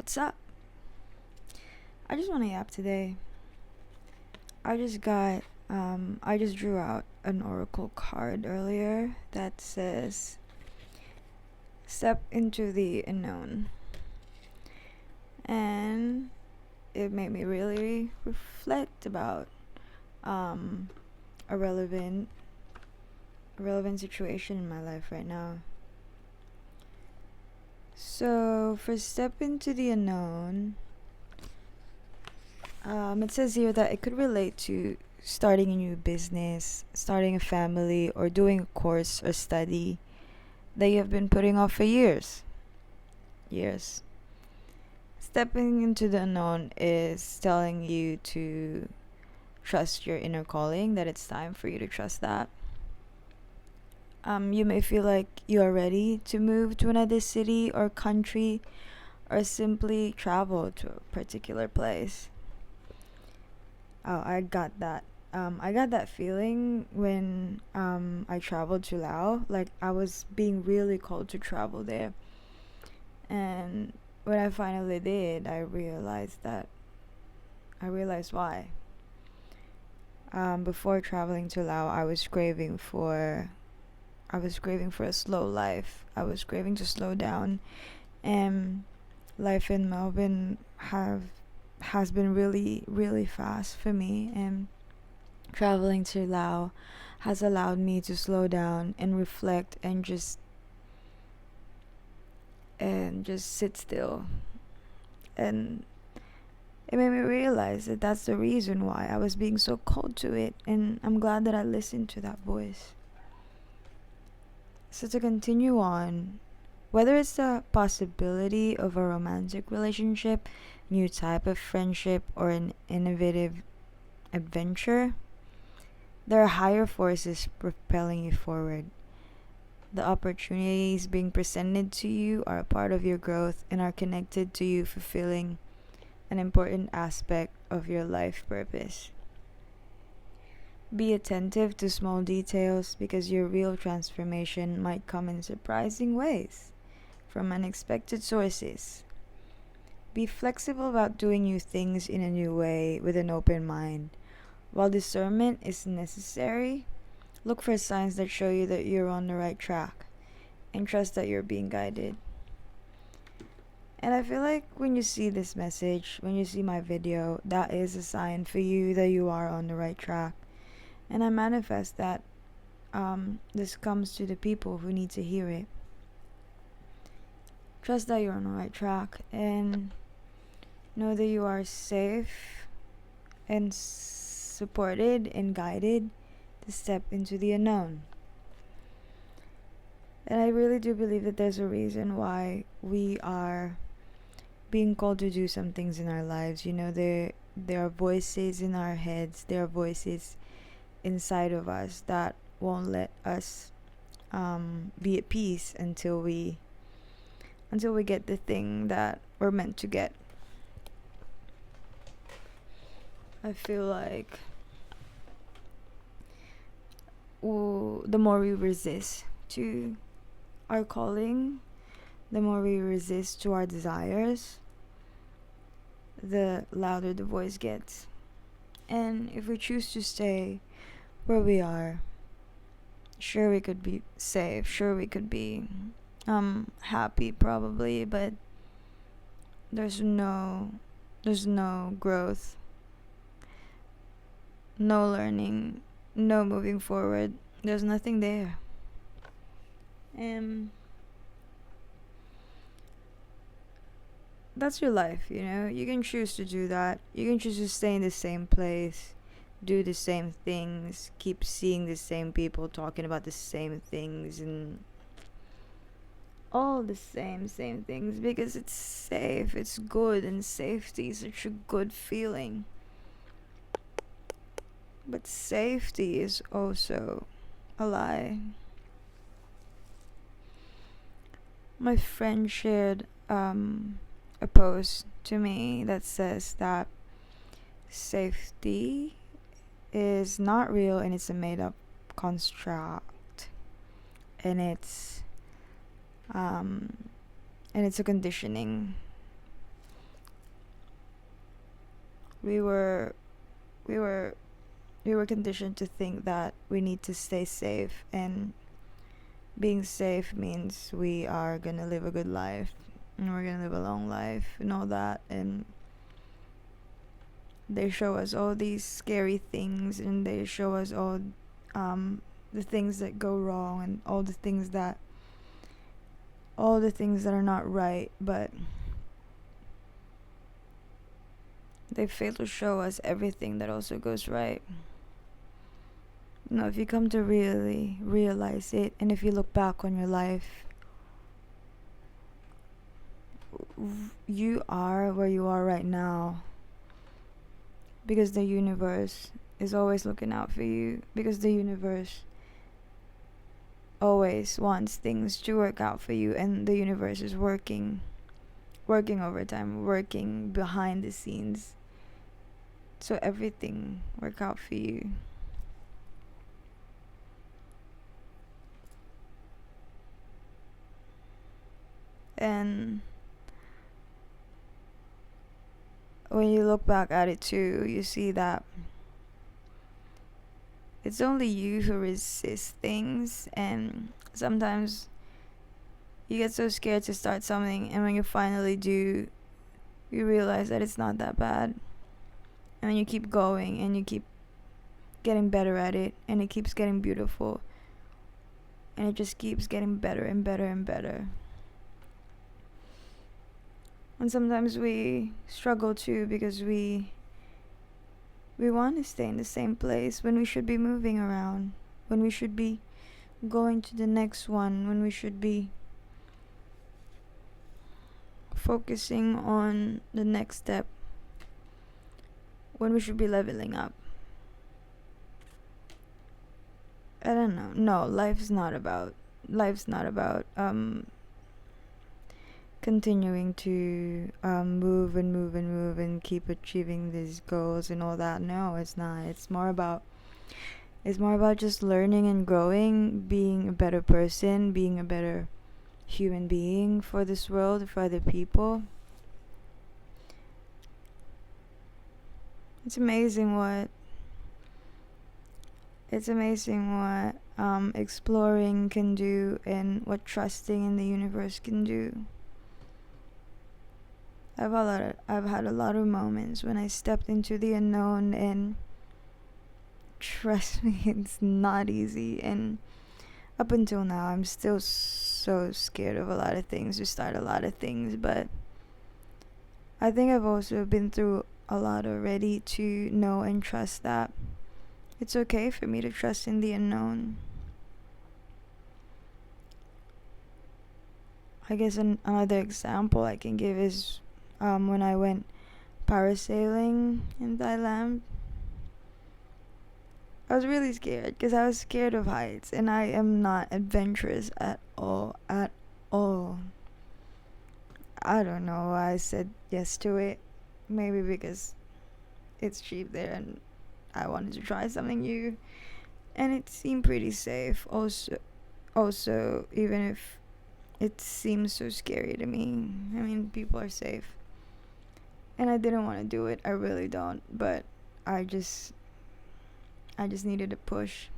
What's up? I just want to yap today. I just got, I just drew out an oracle card earlier that says, step into the unknown. And it made me really reflect about um, a relevant, situation in my life right now. So, for step into the unknown, it says here that it could relate to starting a new business, starting a family, or doing a course or study that you have been putting off for years. Years. Stepping into the unknown is telling you to trust your inner calling, that it's time for you to trust that. You may feel like you are ready to move to another city or country or simply travel to a particular place. Oh, I got that. I got that feeling when I traveled to Laos. Like I was being really called to travel there, and when I finally did, I realized why. Before traveling to Laos, I was craving for a slow life. I was craving to slow down, and life in Melbourne have has been really really fast for me, and traveling to Laos has allowed me to slow down and reflect and just sit still. And it made me realize that that's the reason why I was being so called to it, and I'm glad that I listened to that voice. So to continue on, whether it's the possibility of a romantic relationship, new type of friendship, or an innovative adventure, there are higher forces propelling you forward. The opportunities being presented to you are a part of your growth and are connected to you fulfilling an important aspect of your life purpose. Be attentive to small details because your real transformation might come in surprising ways from unexpected sources. Be flexible about doing new things in a new way with an open mind. While discernment is necessary, look for signs that show you that you're on the right track and trust that you're being guided. And I feel like when you see this message, when you see my video, that is a sign for you that you are on the right track. And I manifest that this comes to the people who need to hear it. Trust that you're on the right track and know that you are safe and supported and guided to step into the unknown. And I really do believe that there's a reason why we are being called to do some things in our lives. You know, there are voices in our heads, there are voices inside of us that won't let us be at peace until we get the thing that we're meant to get. I feel like the more we resist to our calling, the more we resist to our desires, the louder the voice gets. And if we choose to stay where we are, sure we could be safe, sure we could be happy probably, but there's no growth, no learning, no moving forward. There's nothing there. And that's your life, you know. You can choose to do that. You can choose to stay in the same place, do the same things, keep seeing the same people talking about the same things and all the same things because it's safe, it's good, and safety is such a good feeling. But safety is also a lie. My friend shared a post to me that says that safety is not real and it's a made up construct, and it's a conditioning. we were we were we were conditioned to think that we need to stay safe, and being safe means we are gonna live a good life and we're gonna live a long life and all that. And they show us all these scary things, and they show us all the things that go wrong, and all the things that are not right, but they fail to show us everything that also goes right. If you come to really realize it, and if you look back on your life, you are where you are right now because the universe is always looking out for you, because the universe always wants things to work out for you, and the universe is working overtime, working behind the scenes, so everything work out for you. And when you look back at it too, you see that it's only you who resist things, and sometimes you get so scared to start something, and when you finally do, you realize that it's not that bad. And then you keep going, and you keep getting better at it, and it keeps getting beautiful, and it just keeps getting better and better and better. And sometimes we struggle too, because we want to stay in the same place when we should be moving around, when we should be going to the next one, when we should be focusing on the next step, when we should be leveling up. I don't know. No, life's not about continuing to move and keep achieving these goals and all that. No, it's not. It's more about just learning and growing, being a better person, being a better human being for this world, for other people. It's amazing what exploring can do, and what trusting in the universe can do. I've had a lot of moments when I stepped into the unknown, and trust me, it's not easy. And up until now, I'm still so scared of a lot of things, to start a lot of things. But I think I've also been through a lot already to know and trust that it's okay for me to trust in the unknown. I guess another example I can give is when I went parasailing in Thailand. I was really scared because I was scared of heights, and I am not adventurous at all. I don't know why I said yes to it. Maybe because it's cheap there and I wanted to try something new, and it seemed pretty safe. Also, even if it seems so scary to me, I mean, people are safe, and I didn't want to do it. I really don't. But I just needed a push,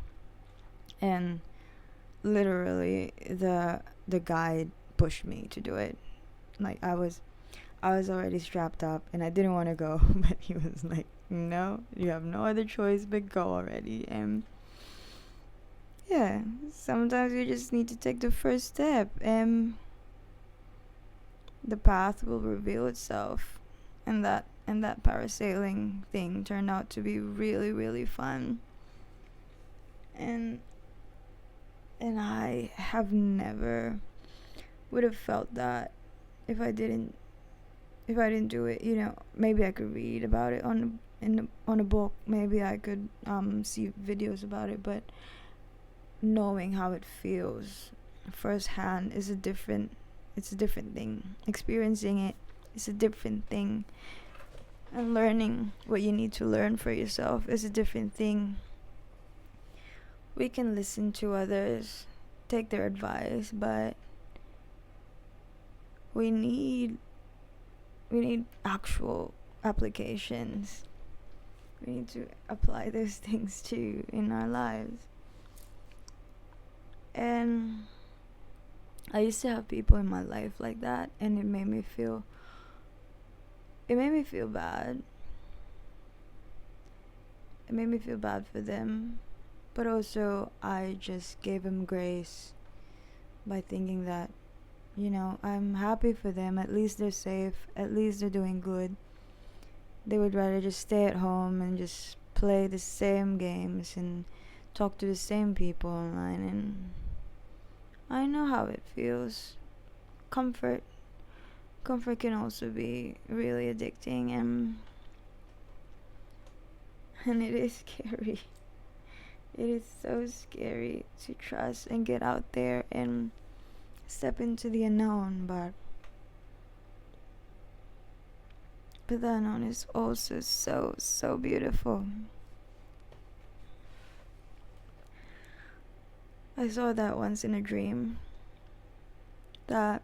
and literally the guide pushed me to do it. Like, I was already strapped up, and I didn't want to go, but he was like, no, you have no other choice but go already. And yeah, sometimes you just need to take the first step, and the path will reveal itself. And that parasailing thing turned out to be really, really fun. And I have never would have felt that if I didn't do it. Maybe I could read about it on a book, maybe I could see videos about it, but knowing how it feels firsthand is a different thing. Experiencing it is a different thing, and learning what you need to learn for yourself is a different thing. We can listen to others, take their advice, but we need actual applications. We need to apply those things too in our lives. And I used to have people in my life like that, and it made me feel bad. It made me feel bad for them, but also I just gave them grace by thinking that, I'm happy for them. At least they're safe. At least they're doing good. They would rather just stay at home and just play the same games and talk to the same people online. And I know how it feels. Comfort can also be really addicting, and it is scary. It is so scary to trust and get out there and step into the unknown, but the unknown is also so beautiful. I saw that once in a dream, that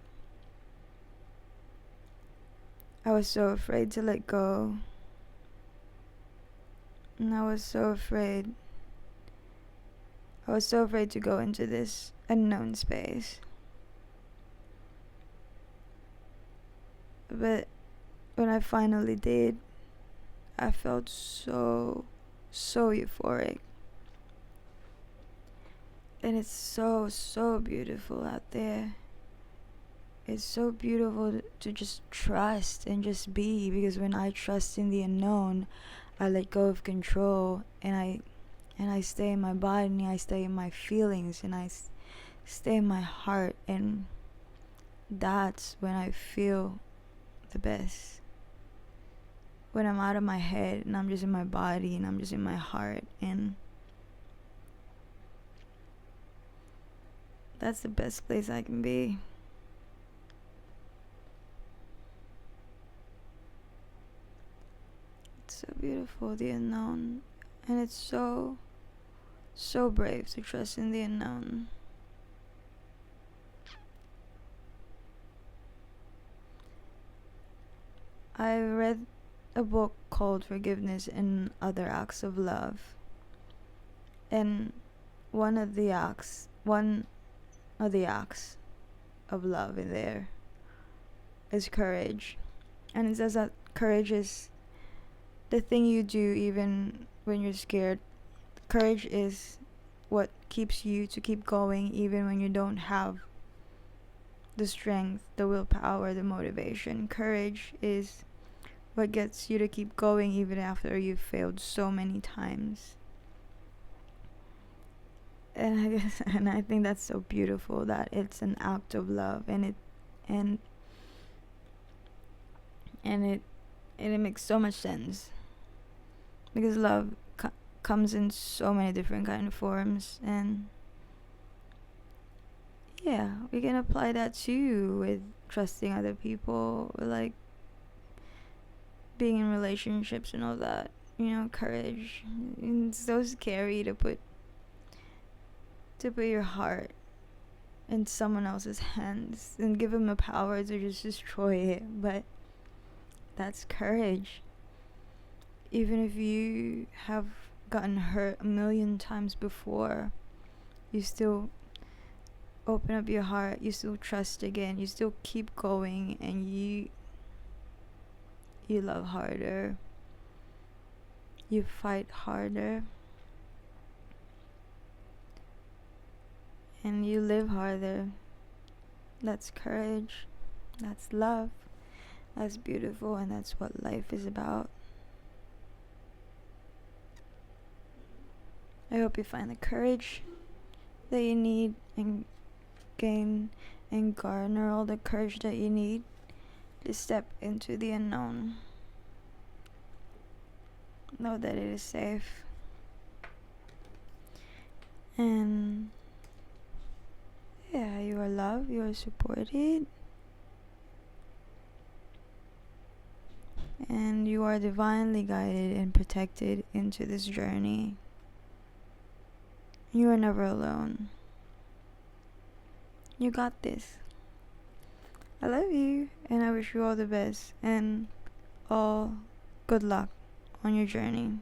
I was so afraid to let go, and I was so afraid to go into this unknown space. But when I finally did, I felt so euphoric. And it's so beautiful out there. It's so beautiful to just trust and just be, because when I trust in the unknown, I let go of control, and I stay in my body, and I stay in my feelings, and I stay in my heart, and that's when I feel the best. When I'm out of my head and I'm just in my body and I'm just in my heart, and that's the best place I can be. It's so beautiful, the unknown, and it's so brave to trust in the unknown. I read a book called Forgiveness and Other Acts of Love, and one of the acts of love in there is courage. And it says that courage is the thing you do even when you're scared. Courage is what keeps you to keep going even when you don't have the strength, the willpower, the motivation. Courage is what gets you to keep going even after you've failed so many times. And I think that's so beautiful, that it's an act of love, and it makes so much sense, because love comes in so many different kind of forms. And yeah, we can apply that too with trusting other people, like being in relationships and all that. Courage. It's so scary to put your heart in someone else's hands and give them the power to just destroy it, but that's courage. Even if you have gotten hurt a million times before, you still open up your heart, you still trust again, you still keep going, and you love harder, you fight harder, and you live harder. That's courage, that's love, that's beautiful, and that's what life is about. I hope you find the courage that you need, and gain and garner all the courage that you need to step into the unknown. Know that it is safe, and yeah, you are loved, you are supported, and you are divinely guided and protected into this journey. You are never alone. You got this. I love you, and I wish you all the best and all good luck on your journey.